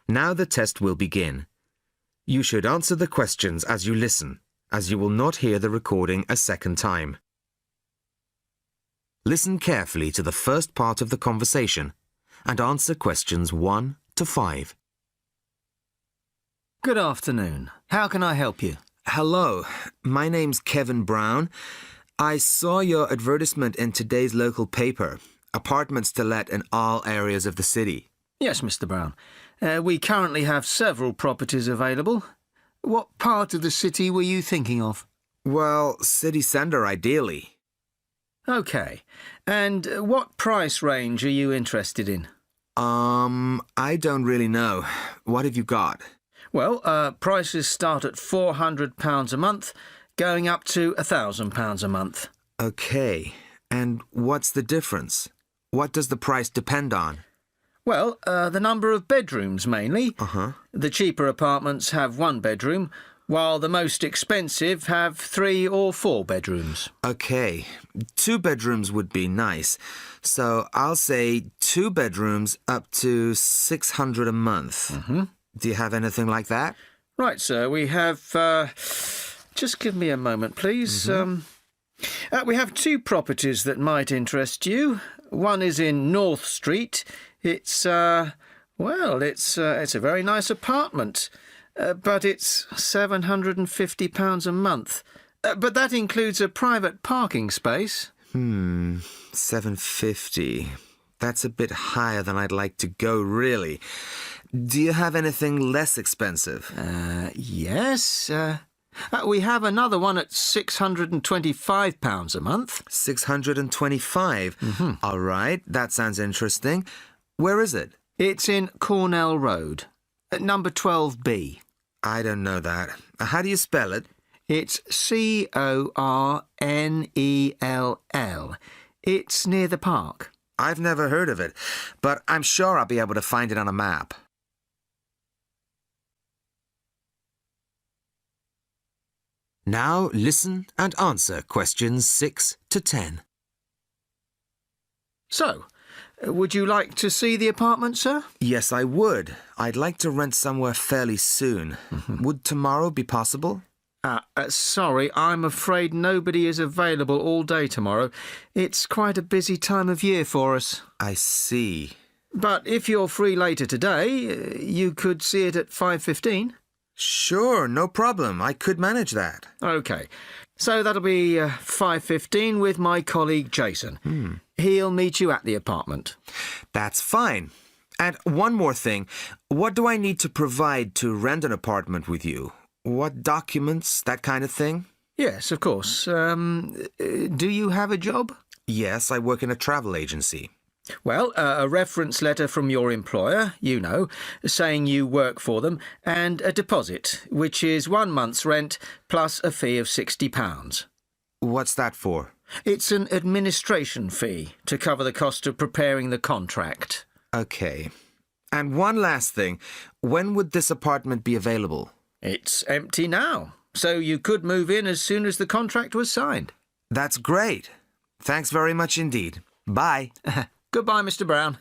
Now the test will begin. You should answer the questions as you listen, as you will not hear the recording a second time. Listen carefully to the first part of the conversation and answer questions 1 to 5. Good afternoon. How can I help you? Hello, my name's Kevin Brown. I saw your advertisement in today's local paper. Apartments to let in all areas of the city. Yes, Mr. Brown. We currently have several properties available. What part of the city were you thinking of? Well, city centre ideally. OK. And what price range are you interested in? I don't really know. What have you got? Well, prices start at £400 a month, going up to £1,000 a month. OK. And what's the difference? What does the price depend on? Well, the number of bedrooms mainly. Uh-huh. The cheaper apartments have 1 bedroom, while the most expensive have 3 or 4 bedrooms. OK. 2 bedrooms would be nice. So I'll say 2 bedrooms up to £600 a month. Mm-hmm. Do you have anything like that? Right, sir. We have... just give me a moment, please. Mm-hmm. We have 2 properties that might interest you. One is in North Street. It's a very nice apartment, but it's £750 a month. But that includes a private parking space. £750. That's a bit higher than I'd like to go, really. Do you have anything less expensive? Yes. We have another one at £625 a month. 625? Mm-hmm. All right, that sounds interesting. Where is it? It's in Cornell Road, at number 12B. I don't know that. How do you spell it? It's Cornell. It's near the park. I've never heard of it, but I'm sure I'll be able to find it on a map. Now listen and answer questions 6 to 10. So, would you like to see the apartment, sir? Yes, I would. I'd like to rent somewhere fairly soon. Would tomorrow be possible? Sorry, I'm afraid nobody is available all day tomorrow. It's quite a busy time of year for us. I see. But if you're free later today, you could see it at 5:15. Sure, no problem. I could manage that. OK. So that'll be 5:15 with my colleague Jason. He'll meet you at the apartment. That's fine. And one more thing. What do I need to provide to rent an apartment with you? What documents, that kind of thing? Yes, of course. Do you have a job? Yes, I work in a travel agency. Well, a reference letter from your employer, saying you work for them, and a deposit, which is 1 month's rent plus a fee of £60. What's that for? It's an administration fee to cover the cost of preparing the contract. OK. And one last thing. When would this apartment be available? It's empty now, so you could move in as soon as the contract was signed. That's great. Thanks very much indeed. Bye. Goodbye, Mr. Brown.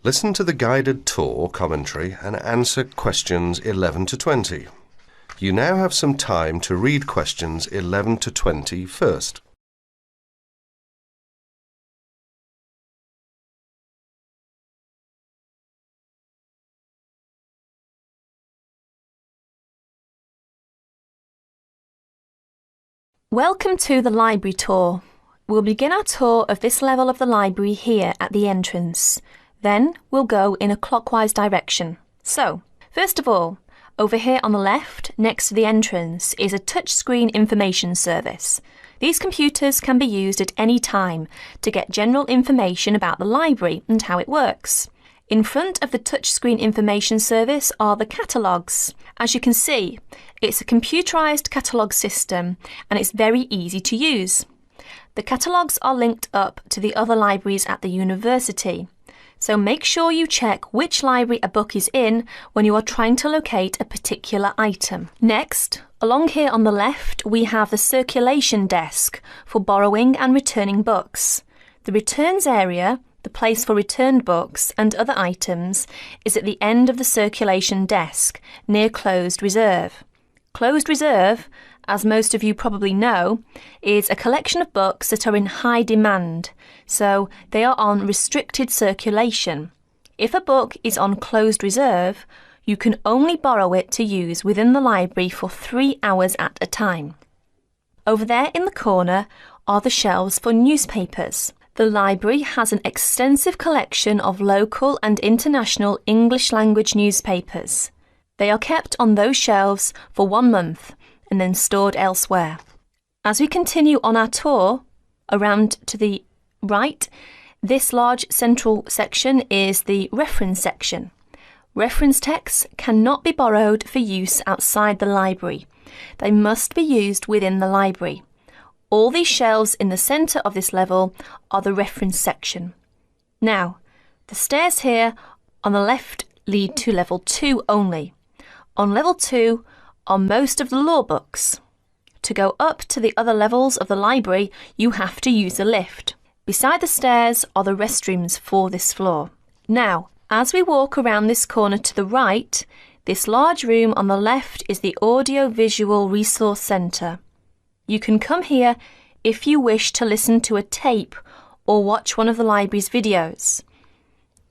Listen to the guided tour commentary and answer questions 11 to 20. You now have some time to read questions 11 to 20 first. Welcome to the library tour. We'll begin our tour of this level of the library here at the entrance. Then we'll go in a clockwise direction. So, first of all, over here on the left, next to the entrance, is a touchscreen information service. These computers can be used at any time to get general information about the library and how it works. In front of the touchscreen information service are the catalogues. As you can see, it's a computerised catalogue system and it's very easy to use. The catalogues are linked up to the other libraries at the university, so make sure you check which library a book is in when you are trying to locate a particular item. Next, along here on the left, we have the circulation desk for borrowing and returning books. The returns area, the place for returned books and other items, is at the end of the circulation desk, near closed reserve. Closed reserve, as most of you probably know, is a collection of books that are in high demand, so they are on restricted circulation. If a book is on closed reserve, you can only borrow it to use within the library for 3 hours at a time. Over there in the corner are the shelves for newspapers. The library has an extensive collection of local and international English language newspapers. They are kept on those shelves for 1 month and then stored elsewhere. As we continue on our tour, around to the right, this large central section is the reference section. Reference texts cannot be borrowed for use outside the library. They must be used within the library. All these shelves in the centre of this level are the reference section. Now, the stairs here on the left lead to level 2 only. On level 2 are most of the law books. To go up to the other levels of the library, you have to use a lift. Beside the stairs are the restrooms for this floor. Now, as we walk around this corner to the right, this large room on the left is the Audio-Visual Resource Centre. You can come here if you wish to listen to a tape or watch one of the library's videos.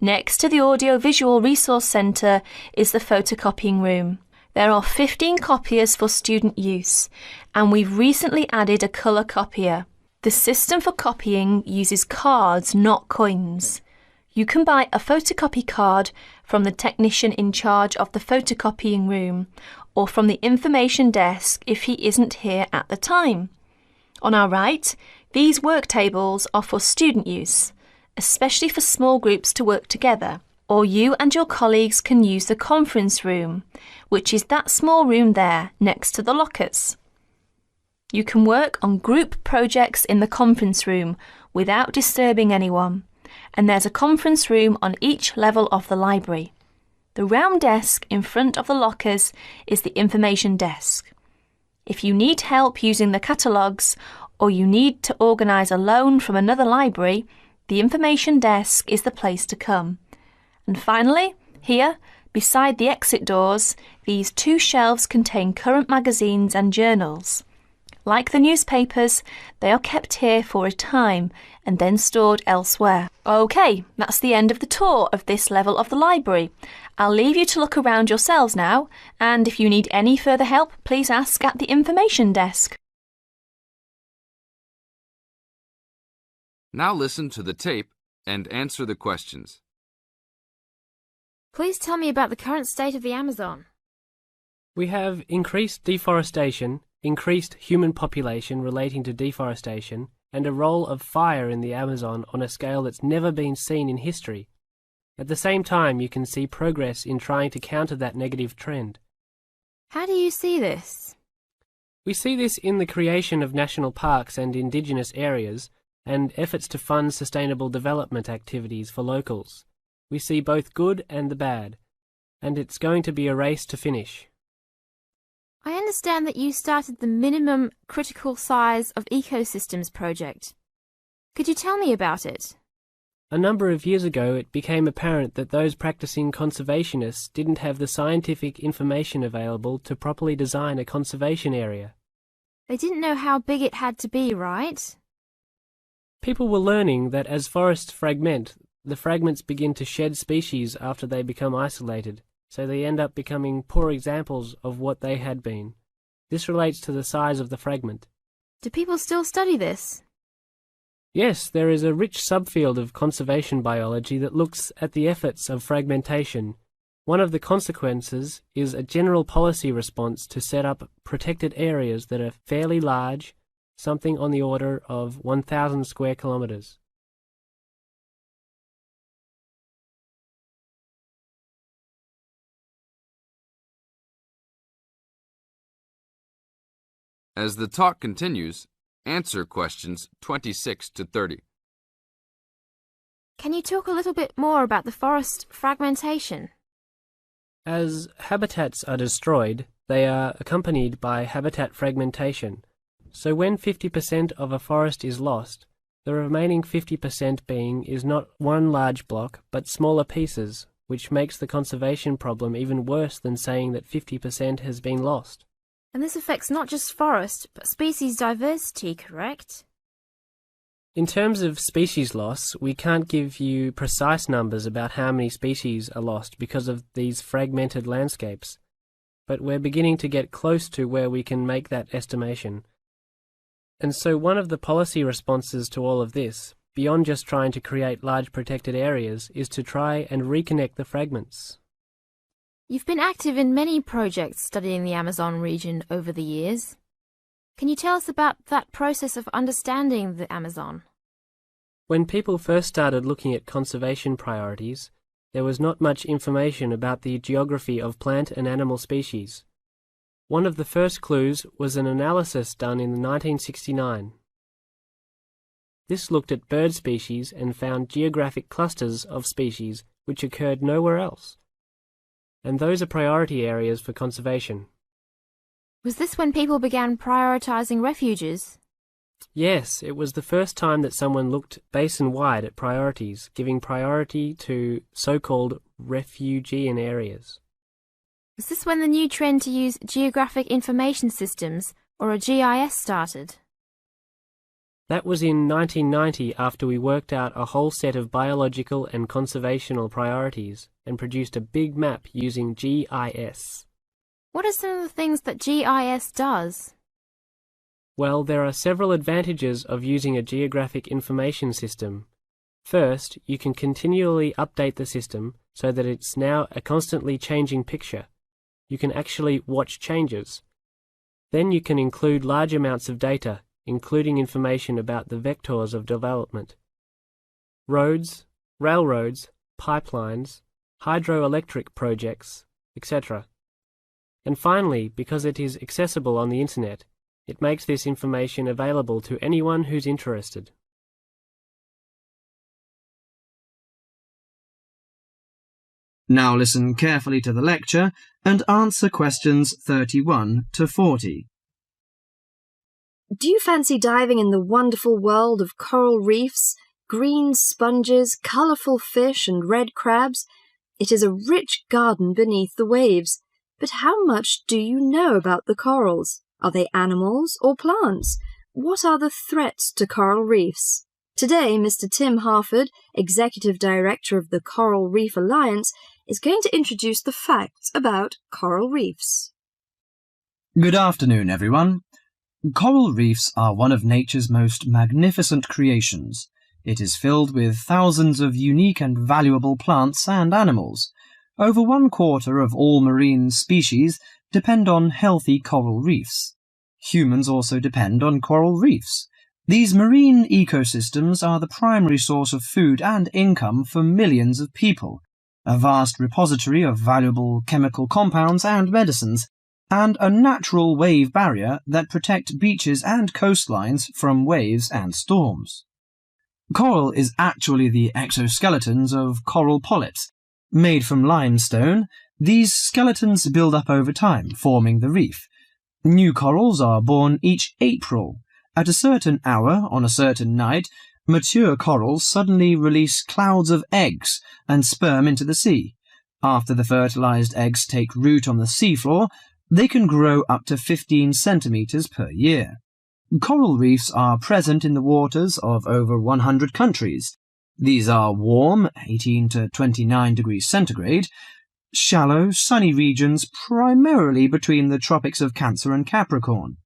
Next to the Audio-Visual Resource Centre is the photocopying room. There are 15 copiers for student use, and we've recently added a colour copier. The system for copying uses cards, not coins. You can buy a photocopy card from the technician in charge of the photocopying room or from the information desk if he isn't here at the time. On our right, these work tables are for student use, especially for small groups to work together, or you and your colleagues can use the conference room, which is that small room there next to the lockers. You can work on group projects in the conference room without disturbing anyone, and there's a conference room on each level of the library. The round desk in front of the lockers is the information desk. If you need help using the catalogues or you need to organise a loan from another library, the information desk is the place to come. And finally, here, beside the exit doors, these 2 shelves contain current magazines and journals. Like the newspapers, they are kept here for a time and then stored elsewhere. OK, that's the end of the tour of this level of the library. I'll leave you to look around yourselves now, and if you need any further help, please ask at the information desk. Now listen to the tape and answer the questions. Please tell me about the current state of the Amazon. We have increased deforestation, increased human population relating to deforestation, and a role of fire in the Amazon on a scale that's never been seen in history. At the same time, you can see progress in trying to counter that negative trend. How do you see this? We see this in the creation of national parks and indigenous areas, and efforts to fund sustainable development activities for locals. We see both good and the bad, and it's going to be a race to finish. I understand that you started the Minimum Critical Size of Ecosystems project. Could you tell me about it? A number of years ago, it became apparent that those practicing conservationists didn't have the scientific information available to properly design a conservation area. They didn't know how big it had to be, right? People were learning that as forests fragment, the fragments begin to shed species after they become isolated, so they end up becoming poor examples of what they had been. This relates to the size of the fragment. Do people still study this? Yes, there is a rich subfield of conservation biology that looks at the efforts of fragmentation. One of the consequences is a general policy response to set up protected areas that are fairly large, something on the order of 1,000 square kilometres. As the talk continues, answer questions 26 to 30. Can you talk a little bit more about the forest fragmentation? As habitats are destroyed, they are accompanied by habitat fragmentation. So when 50% of a forest is lost, The remaining 50% being is not one large block, but smaller pieces, which makes the conservation problem even worse than saying that 50% has been lost. And this affects not just forest, but species diversity, correct? In terms of species loss, we can't give you precise numbers about how many species are lost because of these fragmented landscapes, but we're beginning to get close to where we can make that estimation. And so one of the policy responses to all of this, beyond just trying to create large protected areas, is to try and reconnect the fragments. You've been active in many projects studying the Amazon region over the years. Can you tell us about that process of understanding the Amazon? When people first started looking at conservation priorities, there was not much information about the geography of plant and animal species. One of the first clues was an analysis done in 1969. This looked at bird species and found geographic clusters of species which occurred nowhere else. And those are priority areas for conservation. Was this when people began prioritising refuges? Yes, it was the first time that someone looked basin-wide at priorities, giving priority to so-called refugean areas. Was this when the new trend to use geographic information systems, or a GIS, started? That was in 1990 after we worked out a whole set of biological and conservational priorities and produced a big map using GIS. What are some of the things that GIS does? Well, there are several advantages of using a geographic information system. First, you can continually update the system so that it's now a constantly changing picture. You can actually watch changes. Then you can include large amounts of data, including information about the vectors of development. Roads, railroads, pipelines, hydroelectric projects, etc. And finally, because it is accessible on the internet, it makes this information available to anyone who's interested. Now listen carefully to the lecture and answer questions 31 to 40. Do you fancy diving in the wonderful world of coral reefs, green sponges, colourful fish and red crabs? It is a rich garden beneath the waves. But how much do you know about the corals? Are they animals or plants? What are the threats to coral reefs? Today, Mr. Tim Harford, Executive Director of the Coral Reef Alliance, is going to introduce the facts about coral reefs. Good afternoon, everyone. Coral reefs are one of nature's most magnificent creations. It is filled with thousands of unique and valuable plants and animals. Over 1/4 of all marine species depend on healthy coral reefs. Humans also depend on coral reefs. These marine ecosystems are the primary source of food and income for millions of people, a vast repository of valuable chemical compounds and medicines, and a natural wave barrier that protect beaches and coastlines from waves and storms. Coral is actually the exoskeletons of coral polyps. Made from limestone, these skeletons build up over time, forming the reef. New corals are born each April. At a certain hour, on a certain night, mature corals suddenly release clouds of eggs and sperm into the sea. After the fertilized eggs take root on the seafloor, they can grow up to 15 centimeters per year. Coral reefs are present in the waters of over 100 countries. These are warm, 18 to 29 degrees centigrade, shallow, sunny regions primarily between the tropics of Cancer and Capricorn.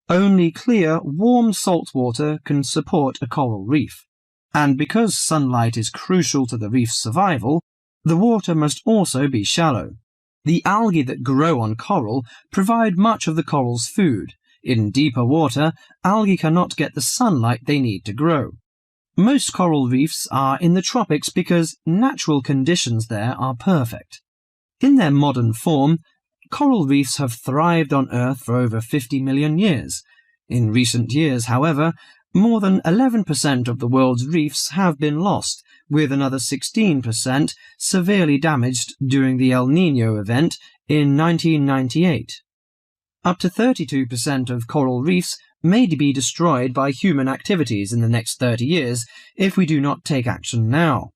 Only clear, warm salt water can support a coral reef. And because sunlight is crucial to the reef's survival, the water must also be shallow. The algae that grow on coral provide much of the coral's food. In deeper water, algae cannot get the sunlight they need to grow. Most coral reefs are in the tropics because natural conditions there are perfect. In their modern form, coral reefs have thrived on Earth for over 50 million years. In recent years, however, more than 11% of the world's reefs have been lost, with another 16% severely damaged during the El Niño event in 1998. Up to 32% of coral reefs may be destroyed by human activities in the next 30 years if we do not take action now.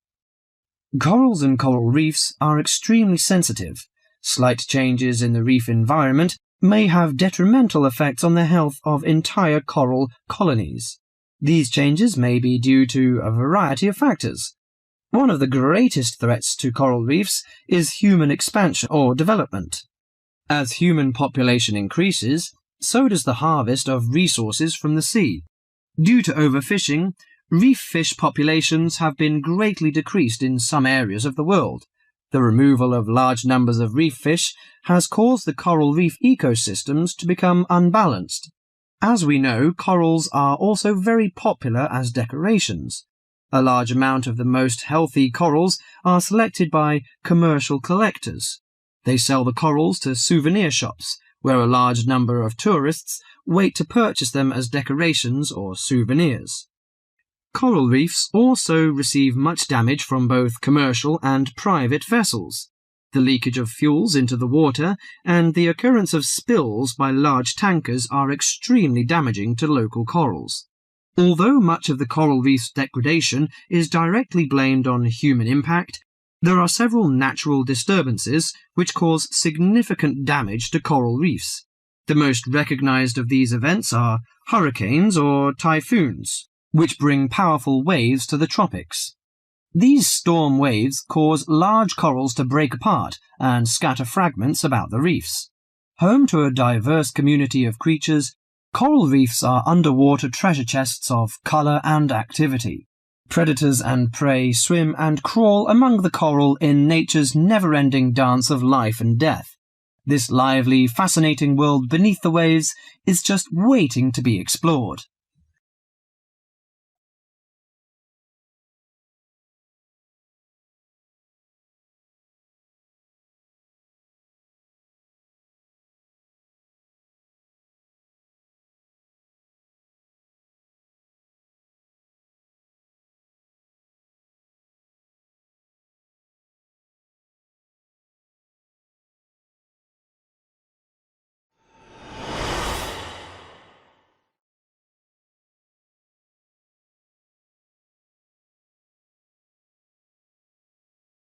Corals and coral reefs are extremely sensitive. Slight changes in the reef environment may have detrimental effects on the health of entire coral colonies. These changes may be due to a variety of factors. One of the greatest threats to coral reefs is human expansion or development. As human population increases, so does the harvest of resources from the sea. Due to overfishing, reef fish populations have been greatly decreased in some areas of the world. The removal of large numbers of reef fish has caused the coral reef ecosystems to become unbalanced. As we know, corals are also very popular as decorations. A large amount of the most healthy corals are selected by commercial collectors. They sell the corals to souvenir shops, where a large number of tourists wait to purchase them as decorations or souvenirs. Coral reefs also receive much damage from both commercial and private vessels. The leakage of fuels into the water and the occurrence of spills by large tankers are extremely damaging to local corals. Although much of the coral reef's degradation is directly blamed on human impact, there are several natural disturbances which cause significant damage to coral reefs. The most recognized of these events are hurricanes or typhoons, which bring powerful waves to the tropics. These storm waves cause large corals to break apart and scatter fragments about the reefs. Home to a diverse community of creatures, coral reefs are underwater treasure chests of colour and activity. Predators and prey swim and crawl among the coral in nature's never-ending dance of life and death. This lively, fascinating world beneath the waves is just waiting to be explored.